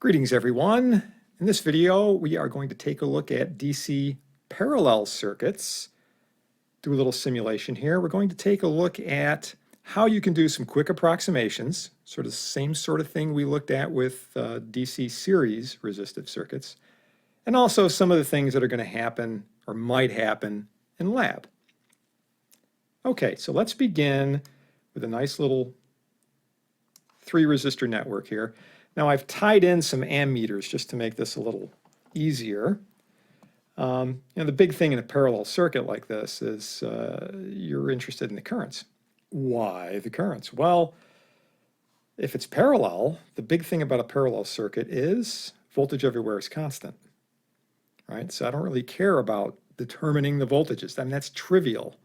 Greetings everyone. In this video we are going to take a look at DC parallel circuits. Do a little simulation here. We're going to take a look at how you can do some quick approximations, sort of the same sort of thing we looked at with DC series resistive circuits, and also some of the things that are going to happen or might happen in lab. Okay, so let's begin with a nice little 3-resistor network here. Now I've tied in some ammeters just to make this a little easier. The big thing in a parallel circuit like this is you're interested in the currents. Why the currents? Well, if it's parallel, the big thing about a parallel circuit is voltage everywhere is constant, right? So I don't really care about determining the voltages. I mean, that's trivial.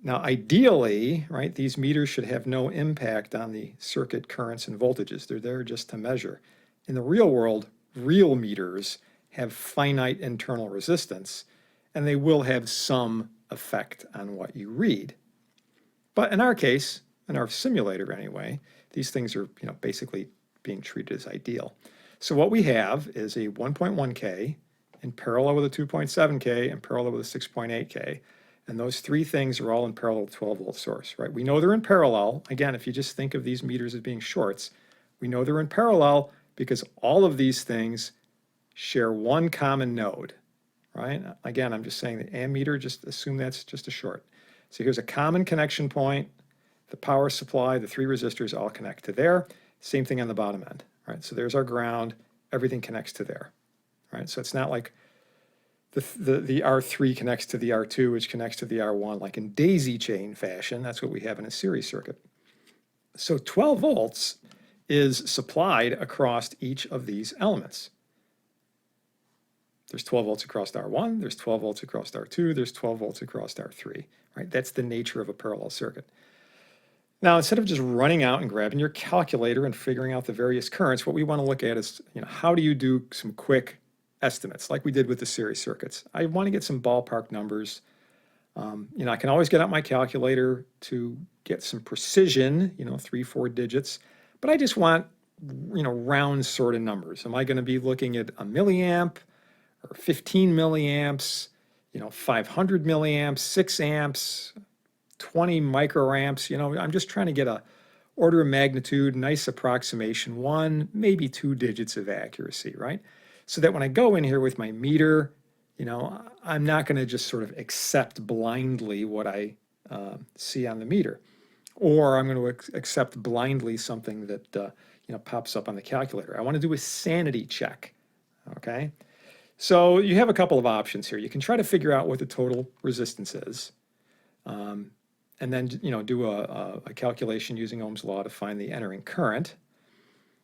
Now, ideally, right, these meters should have no impact on the circuit currents and voltages. They're there just to measure. In the real world, real meters have finite internal resistance, and they will have some effect on what you read. But in our case, in our simulator anyway, these things are basically being treated as ideal. So what we have is a 1.1K in parallel with a 2.7K and parallel with a 6.8K. And those three things are all in parallel to 12-volt source, right? We know they're in parallel. Again, if you just think of these meters as being shorts, we know they're in parallel because all of these things share one common node, right? Again, I'm just saying the ammeter, just assume that's just a short. So here's a common connection point. The power supply, the 3 resistors all connect to there. Same thing on the bottom end, right? So there's our ground. Everything connects to there, right? So it's not like the R3 connects to the R2, which connects to the R1, like in daisy chain fashion. That's what we have in a series circuit. So 12 volts is supplied across each of these elements. There's 12 volts across R1, there's 12 volts across R2, there's 12 volts across R3, right? That's the nature of a parallel circuit. Now, instead of just running out and grabbing your calculator and figuring out the various currents, what we want to look at is, how do you do some quick estimates like we did with the series circuits. I want to get some ballpark numbers. I can always get out my calculator to get some precision, 3-4 digits, but I just want, round sort of numbers. Am I going to be looking at a milliamp or 15 milliamps, 500 milliamps, 6 amps, 20 microamps? I'm just trying to get a order of magnitude, nice approximation, 1, maybe 2 digits of accuracy, right? So that when I go in here with my meter, I'm not going to just sort of accept blindly what I see on the meter. Or I'm going to accept blindly something that, pops up on the calculator. I want to do a sanity check, okay? So you have a couple of options here. You can try to figure out what the total resistance is, and then, do a calculation using Ohm's law to find the entering current.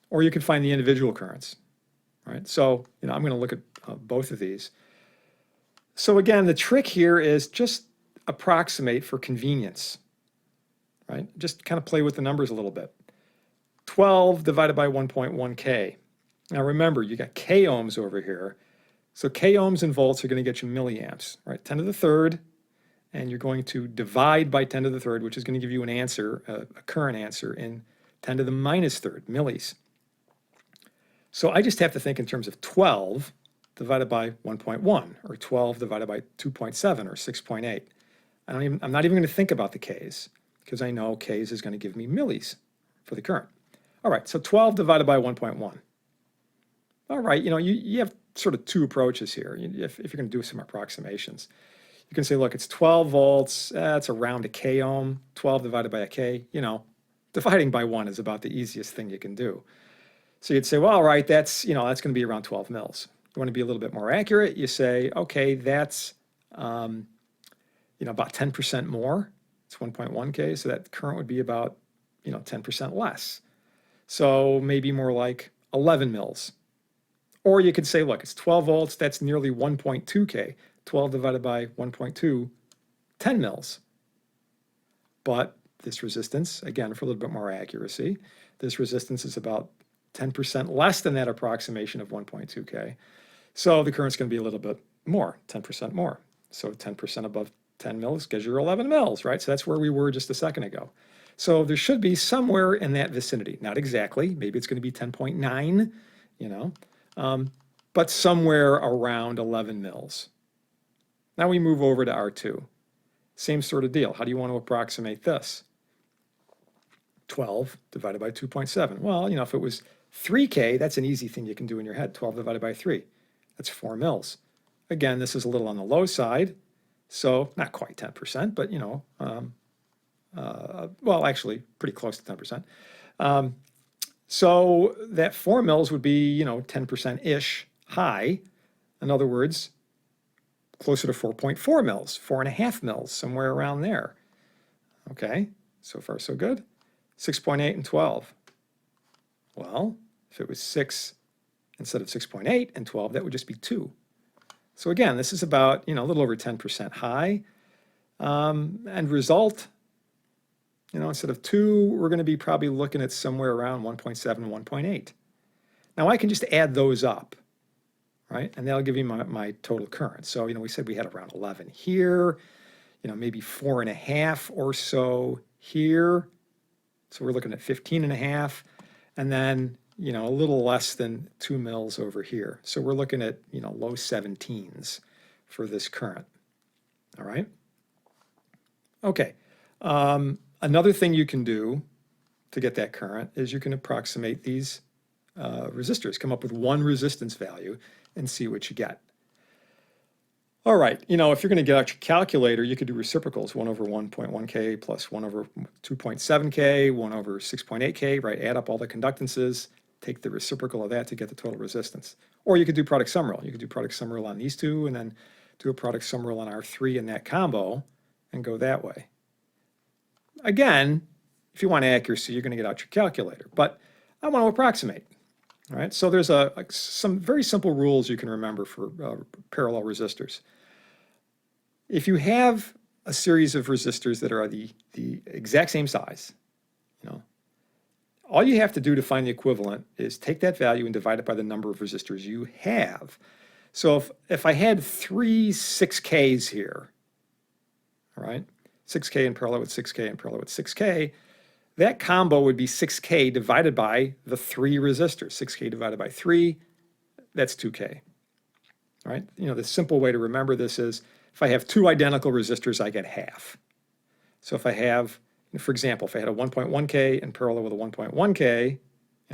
Or you can find the individual currents. Right, so I'm going to look at both of these. So again, the trick here is just approximate for convenience, right? Just kind of play with the numbers a little bit. 12 divided by 1.1K. Now remember, you got K ohms over here. So K ohms and volts are going to get you milliamps, right? 10 to the third, and you're going to divide by 10 to the third, which is going to give you an answer, a current answer in 10 to the minus third, millis. So I just have to think in terms of 12 divided by 1.1, or 12 divided by 2.7, or 6.8. I'm not even going to think about the Ks, because I know Ks is going to give me millis for the current. All right, so 12 divided by 1.1. All right, you have sort of 2 approaches here. If you're going to do some approximations, you can say, look, it's 12 volts. That's around a K ohm. 12 divided by a K. Dividing by 1 is about the easiest thing you can do. So you'd say, well, all right, that's going to be around 12 mils. You want to be a little bit more accurate. You say, okay, that's about 10% more. It's 1.1K, so that current would be about 10% less. So maybe more like 11 mils. Or you could say, look, it's 12 volts. That's nearly 1.2K. 12 divided by 1.2, 10 mils. But this resistance, again, for a little bit more accuracy, this resistance is about 10% less than that approximation of 1.2K. So the current's going to be a little bit more, 10% more. So 10% above 10 mils gives you 11 mils, right? So that's where we were just a second ago. So there should be somewhere in that vicinity. Not exactly. Maybe it's going to be 10.9 you know, but somewhere around 11 mils. Now we move over to R2. Same sort of deal. How do you want to approximate this? 12 divided by 2.7. Well, if it was 3K, that's an easy thing you can do in your head. 12 divided by 3. That's 4 mils. Again, this is a little on the low side, so not quite 10%, but well, actually pretty close to 10%. So that 4 mils would be, 10%-ish high. In other words, closer to 4.4 mils, 4.5 mils, somewhere around there. Okay, so far so good. 6.8 and 12. Well, if it was 6 instead of 6.8 and 12, that would just be 2. So again, this is about, a little over 10% high. And result, instead of 2, we're going to be probably looking at somewhere around 1.7, 1.8. Now I can just add those up, right? And that'll give you my total current. So, we said we had around 11 here, maybe 4.5 or so here. So we're looking at 15.5, and then, a little less than 2 mils over here. So we're looking at, low 17s for this current. All right. Okay. Another thing you can do to get that current is you can approximate these resistors, come up with one resistance value and see what you get. All right, if you're going to get out your calculator, you could do reciprocals, 1 over 1.1K plus 1 over 2.7K, 1 over 6.8K, right? Add up all the conductances, take the reciprocal of that to get the total resistance. Or you could do product sum rule. You could do product sum rule on these two and then do a product sum rule on R3 in that combo and go that way. Again, if you want accuracy, you're going to get out your calculator, but I want to approximate. All right, so there's some very simple rules you can remember for parallel resistors. If you have a series of resistors that are the exact same size, all you have to do to find the equivalent is take that value and divide it by the number of resistors you have. So if I had 3 6Ks here, all right, 6K in parallel with 6K in parallel with 6K, that combo would be 6K divided by the 3 resistors. 6K divided by 3, that's 2K. All right? The simple way to remember this is if I have 2 identical resistors, I get half. So if I have, for example, if I had a 1.1K in parallel with a 1.1K,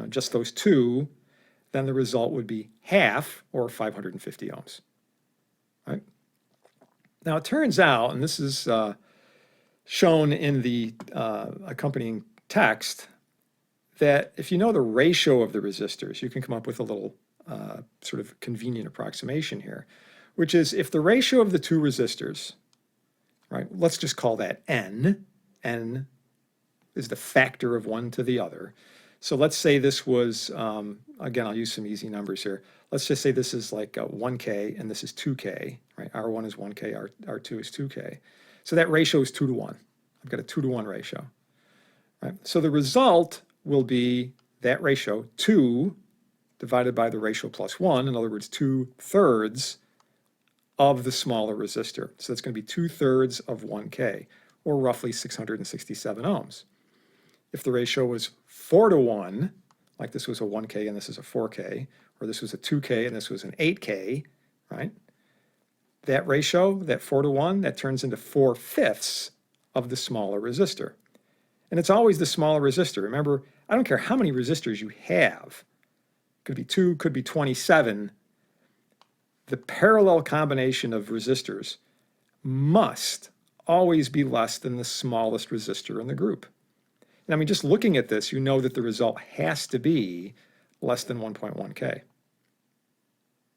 just those 2, then the result would be half, or 550 ohms. All right? Now it turns out, and this is shown in the accompanying text, that if you know the ratio of the resistors, you can come up with a little sort of convenient approximation here, which is if the ratio of the 2 resistors, right, let's just call that N. N is the factor of one to the other. So let's say this was, again, I'll use some easy numbers here. Let's just say this is like 1K and this is 2K, right? R1 is 1K, R2 is 2K. So that ratio is 2 to 1. I've got a 2 to 1 ratio. Right? So the result will be that ratio, 2 divided by the ratio plus 1, in other words, 2/3 of the smaller resistor. So that's going to be 2/3 of 1K, or roughly 667 ohms. If the ratio was 4 to 1, like this was a 1K and this is a 4K, or this was a 2K and this was an 8K, right? That ratio, that 4 to 1, that turns into 4/5 of the smaller resistor. And it's always the smaller resistor. Remember, I don't care how many resistors you have. Could be 2, could be 27. The parallel combination of resistors must always be less than the smallest resistor in the group. And I mean, just looking at this, you know that the result has to be less than 1.1K.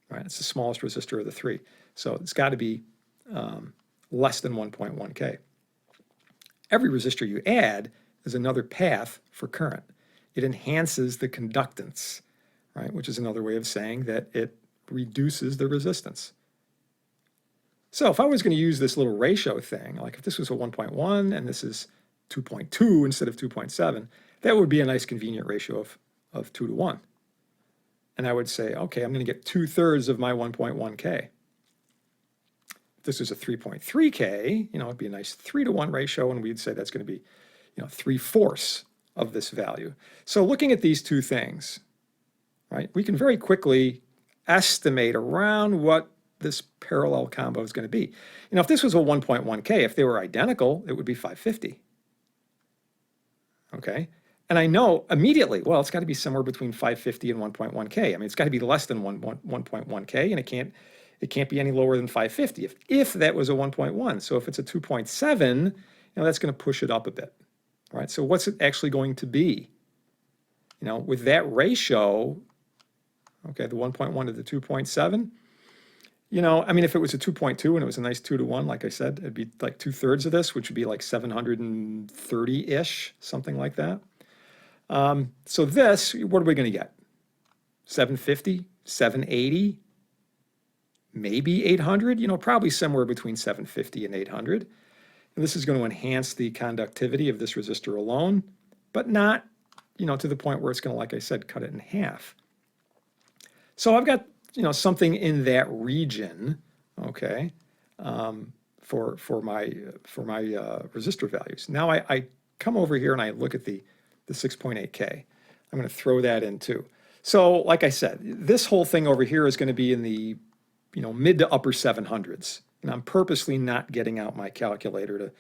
Right? It's the smallest resistor of the 3. So it's got to be less than 1.1K. Every resistor you add is another path for current. It enhances the conductance, right? Which is another way of saying that it reduces the resistance. So if I was going to use this little ratio thing, like if this was a 1.1 and this is 2.2 instead of 2.7, that would be a nice convenient ratio of 2 to 1. And I would say, okay, I'm going to get 2/3 of my 1.1K. If this is a 3.3K, it'd be a nice 3 to 1 ratio, and we'd say that's going to be, 3/4 of this value. So looking at these two things, right? We can very quickly estimate around what this parallel combo is going to be. If this was a 1.1K, if they were identical, it would be 550. Okay? And I know immediately, well, it's got to be somewhere between 550 and 1.1K. I mean, it's got to be less than 1.1K, and it can't be any lower than 550 if that was a 1.1. So if it's a 2.7, that's going to push it up a bit. All right? So what's it actually going to be? With that ratio, okay, the 1.1 to the 2.7, I mean, if it was a 2.2 and it was a nice 2-to-1, like I said, it'd be like 2/3 of this, which would be like 730-ish, something like that. So this, what are we going to get? 750, 780, maybe 800, probably somewhere between 750 and 800. And this is going to enhance the conductivity of this resistor alone, but not, to the point where it's going to, like I said, cut it in half. So I've got, something in that region, okay, for my resistor values. Now I come over here and I look at the 6.8K. I'm going to throw that in too. So like I said, this whole thing over here is going to be in the mid to upper 700s. And I'm purposely not getting out my calculator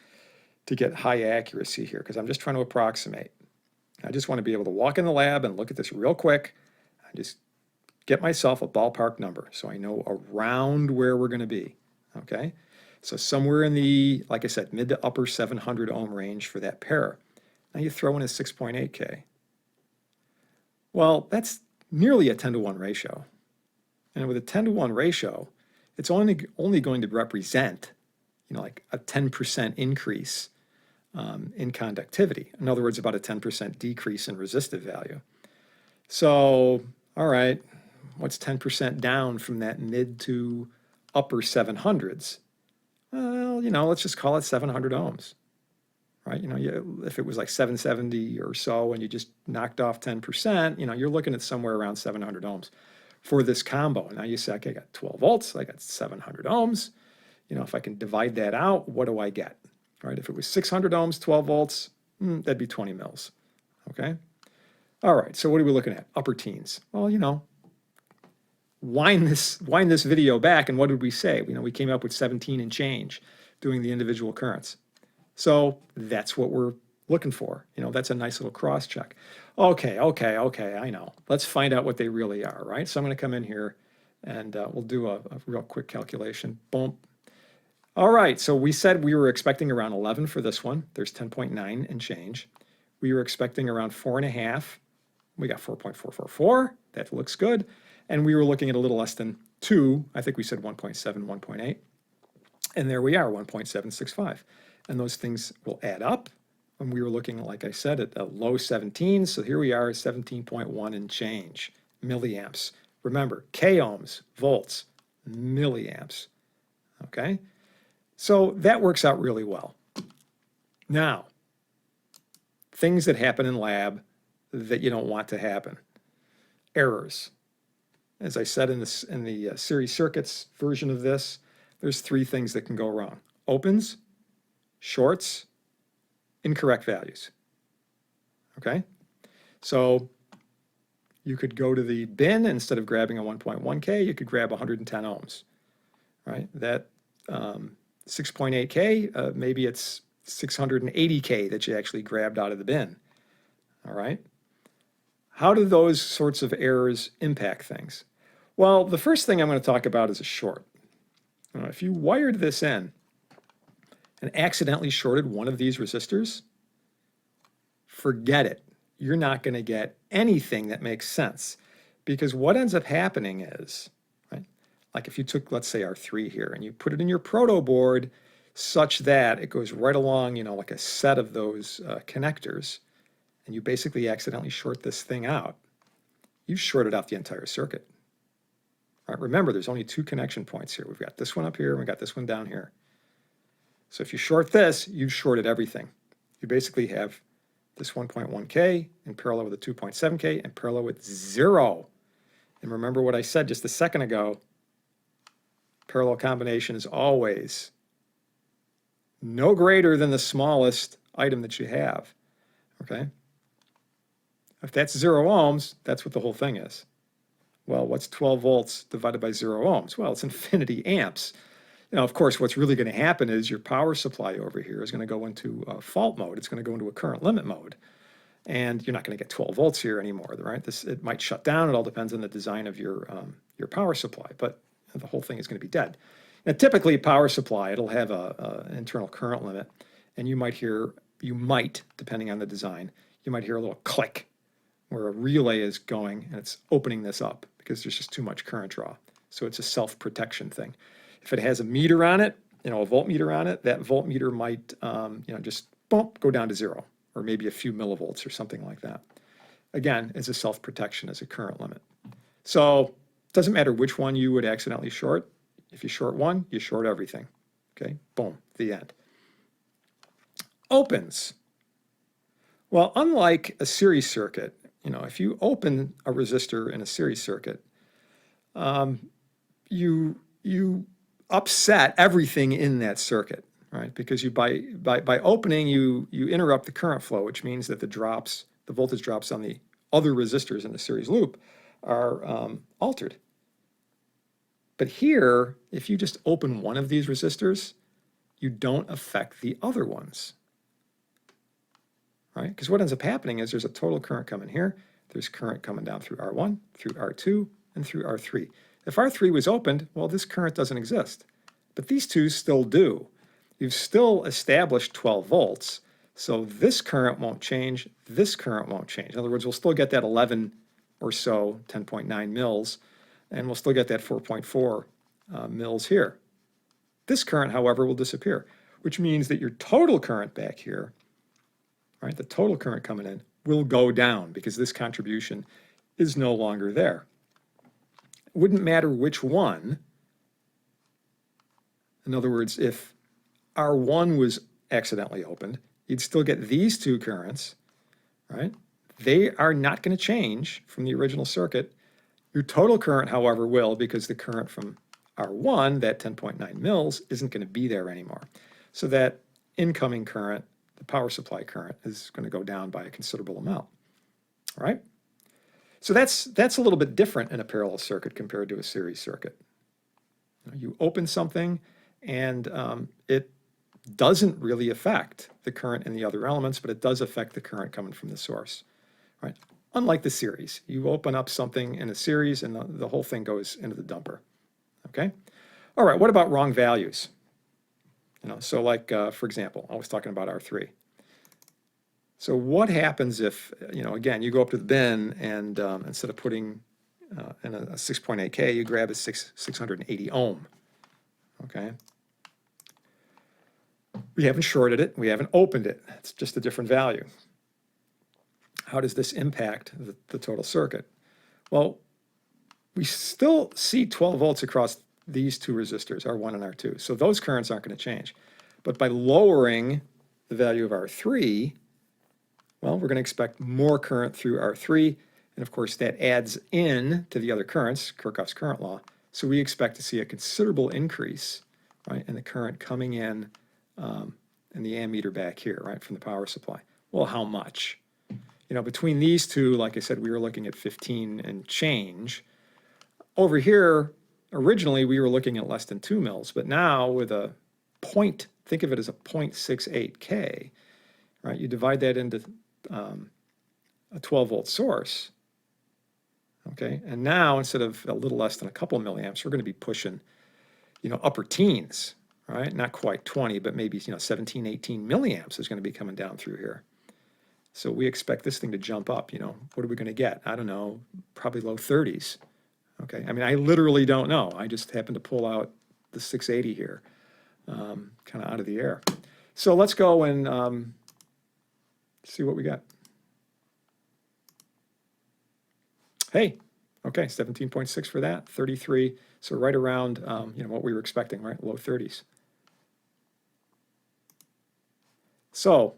to get high accuracy here because I'm just trying to approximate. I just want to be able to walk in the lab and look at this real quick. I just get myself a ballpark number so I know around where we're going to be, okay? So somewhere in the, like I said, mid to upper 700 ohm range for that pair. Now you throw in a 6.8K. Well, that's nearly a 10-to-1 ratio. And with a 10-to-1 ratio, it's only going to represent, like a 10% increase in conductivity. In other words, about a 10% decrease in resistive value. So, all right, what's 10% down from that mid to upper 700s? Well, let's just call it 700 ohms, right? If it was like 770 or so and you just knocked off 10%, you're looking at somewhere around 700 ohms for this combo. Now you say, okay, I got 12 volts, I got 700 ohms. If I can divide that out, what do I get? Right? If it was 600 ohms, 12 volts, that'd be 20 mils, okay? All right, so what are we looking at? Upper teens. Well, wind this video back, and what did we say? We came up with 17 and change doing the individual currents. So that's what we're looking for. That's a nice little cross check. Okay, I know. Let's find out what they really are, right? So I'm going to come in here and we'll do a real quick calculation. Boom. All right, so we said we were expecting around 11 for this one. There's 10.9 and change. We were expecting around 4.5. We got 4.444. That looks good. And we were looking at a little less than 2. I think we said 1.7, 1.8. And there we are, 1.765. And those things will add up. And we were looking, like I said, at a low 17. So here we are, 17.1 and change milliamps. Remember, K ohms, volts, milliamps. Okay? So that works out really well. Now, things that happen in lab that you don't want to happen. Errors. As I said in the series circuits version of this, there's 3 things that can go wrong. Opens, shorts, incorrect values. Okay? So you could go to the bin, instead of grabbing a 1.1K, you could grab 110 ohms. Right? That 6.8K, maybe it's 680K that you actually grabbed out of the bin. All right? How do those sorts of errors impact things? Well, the first thing I'm going to talk about is a short. If you wired this in and accidentally shorted one of these resistors, forget it. You're not going to get anything that makes sense, because what ends up happening is, right, like if you took, let's say, R3 here, and you put it in your proto board such that it goes right along, like a set of those connectors, and you basically accidentally short this thing out, you've shorted out the entire circuit. All right, remember, there's only 2 connection points here. We've got this one up here, and we've got this one down here. So if you short this, you've shorted everything. You basically have this 1.1K in parallel with a 2.7K in parallel with 0. And remember what I said just a second ago, parallel combination is always no greater than the smallest item that you have, okay? If that's 0 ohms, that's what the whole thing is. Well, what's 12 volts divided by 0 ohms? Well, it's infinity amps. Of course, what's really going to happen is your power supply over here is going to go into fault mode. It's going to go into a current limit mode. And you're not going to get 12 volts here anymore, right? It might shut down. It all depends on the design of your power supply, but the whole thing is going to be dead. Now, typically, power supply, it'll have an internal current limit, and you might, depending on the design, you might hear a little click where a relay is going and it's opening this up because there's just too much current draw. So it's a self-protection thing. If it has a meter on it, a voltmeter on it, that voltmeter might, just bump, go down to 0, or maybe a few millivolts or something like that. Again, it's a self-protection as a current limit. So it doesn't matter which one you would accidentally short. If you short one, you short everything. Okay, boom, the end. Opens. Well, unlike a series circuit, if you open a resistor in a series circuit, you upset everything in that circuit, right? Because you by opening, you interrupt the current flow, which means that the voltage drops on the other resistors in the series loop are altered. But here, if you just open one of these resistors, you don't affect the other ones, right? Because what ends up happening is there's a total current coming here. There's current coming down through R1, through R2, and through R3. If R3 was opened, well, this current doesn't exist. But these two still do. You've still established 12 volts, so this current won't change, this current won't change. In other words, we'll still get that 11 or so, 10.9 mils, and we'll still get that 4.4 mils here. This current, however, will disappear, which means that your total current back here, right, the total current coming in, will go down because this contribution is no longer there. It wouldn't matter which one. In other words, if R1 was accidentally opened, you'd still get these two currents, right? They are not going to change from the original circuit. Your total current, however, will, because the current from R1, that 10.9 mils, isn't going to be there anymore. So that incoming current, the power supply current, is going to go down by a considerable amount, all right? So that's a little bit different in a parallel circuit compared to a series circuit. You open something, and it doesn't really affect the current in the other elements, but it does affect the current coming from the source, right? Unlike the series, you open up something in a series, and the whole thing goes into the dumper, okay? All right, what about wrong values? So like, for example, I was talking about R3. So what happens if, again, you go up to the bin and instead of putting in a 6.8K, you grab a 680 ohm, okay? We haven't shorted it, we haven't opened it, it's just a different value. How does this impact the total circuit? Well, we still see 12 volts across these two resistors, R1 and R2, so those currents aren't going to change. But by lowering the value of R3, well, we're going to expect more current through R3, and of course that adds in to the other currents, Kirchhoff's current law, so we expect to see a considerable increase, right, in the current coming in the ammeter back here, right, from the power supply. Well, how much? Between these two, like I said, we were looking at 15 and change. Over here, originally we were looking at less than 2 mils, but now with a point, think of it as a 0.68K, right? You divide that into a 12 volt source, okay? And now instead of a little less than a couple milliamps, we're going to be pushing, upper teens, right? Not quite 20, but maybe, 17, 18 milliamps is going to be coming down through here. So we expect this thing to jump up, what are we going to get? I don't know, probably low 30s, okay? I mean, I literally don't know. I just happened to pull out the 680 here, kind of out of the air. So let's go and see what we got. Hey, okay, 17.6 for that, 33, so right around, what we were expecting, right, low 30s. So,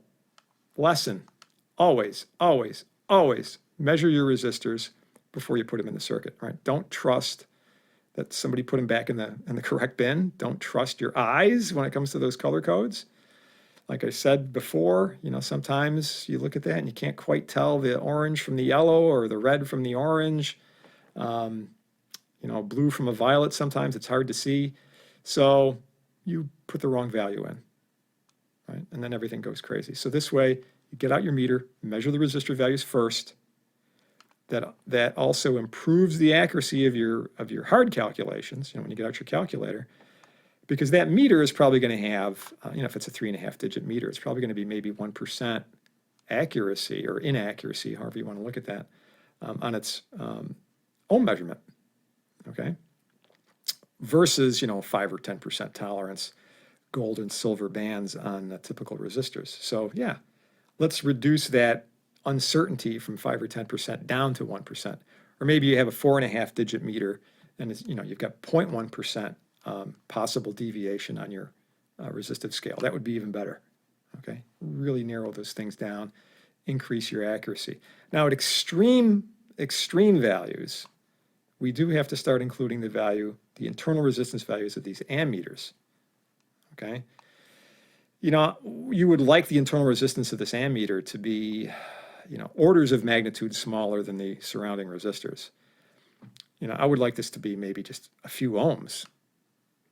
lesson. Always, always, always measure your resistors before you put them in the circuit, right? Don't trust that somebody put them back in the correct bin. Don't trust your eyes when it comes to those color codes. Like I said before, sometimes you look at that and you can't quite tell the orange from the yellow or the red from the orange. you know, blue from a violet sometimes, it's hard to see. So you put the wrong value in, right? And then everything goes crazy. So this way, you get out your meter, measure the resistor values first. That also improves the accuracy of your hard calculations, you know, when you get out your calculator, because that meter is probably going to have, you know, if it's a 3.5 digit meter, it's probably going to be maybe 1% accuracy or inaccuracy, however you want to look at that, on its ohm measurement, okay? Versus, you know, 5 or 10% tolerance, gold and silver bands on the typical resistors. So yeah, let's reduce that uncertainty from 5 or 10% down to 1%. Or maybe you have a 4.5 digit meter and it's, you know, you've got 0.1% possible deviation on your resistive scale. That would be even better, okay? Really narrow those things down, increase your accuracy. Now at extreme values, we do have to start including the internal resistance values of these ammeters, okay? You know, you would like the internal resistance of this ammeter to be, you know, orders of magnitude smaller than the surrounding resistors. You know, I would like this to be maybe just a few ohms,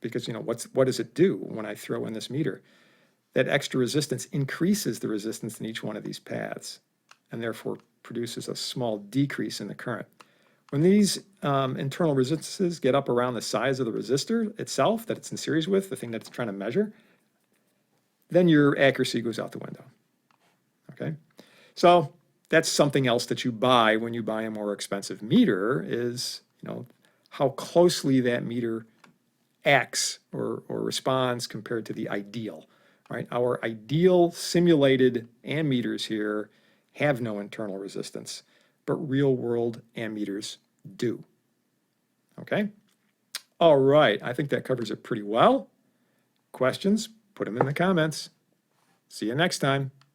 because, you know, what does it do when I throw in this meter? That extra resistance increases the resistance in each one of these paths, and therefore produces a small decrease in the current. When these internal resistances get up around the size of the resistor itself that it's in series with, the thing that it's trying to measure, then your accuracy goes out the window, okay? So that's something else that you buy when you buy a more expensive meter is, you know, how closely that meter acts or responds compared to the ideal, right? Our ideal simulated ammeters here have no internal resistance, but real world ammeters do, okay? All right, I think that covers it pretty well. Questions? Put them in the comments. See you next time.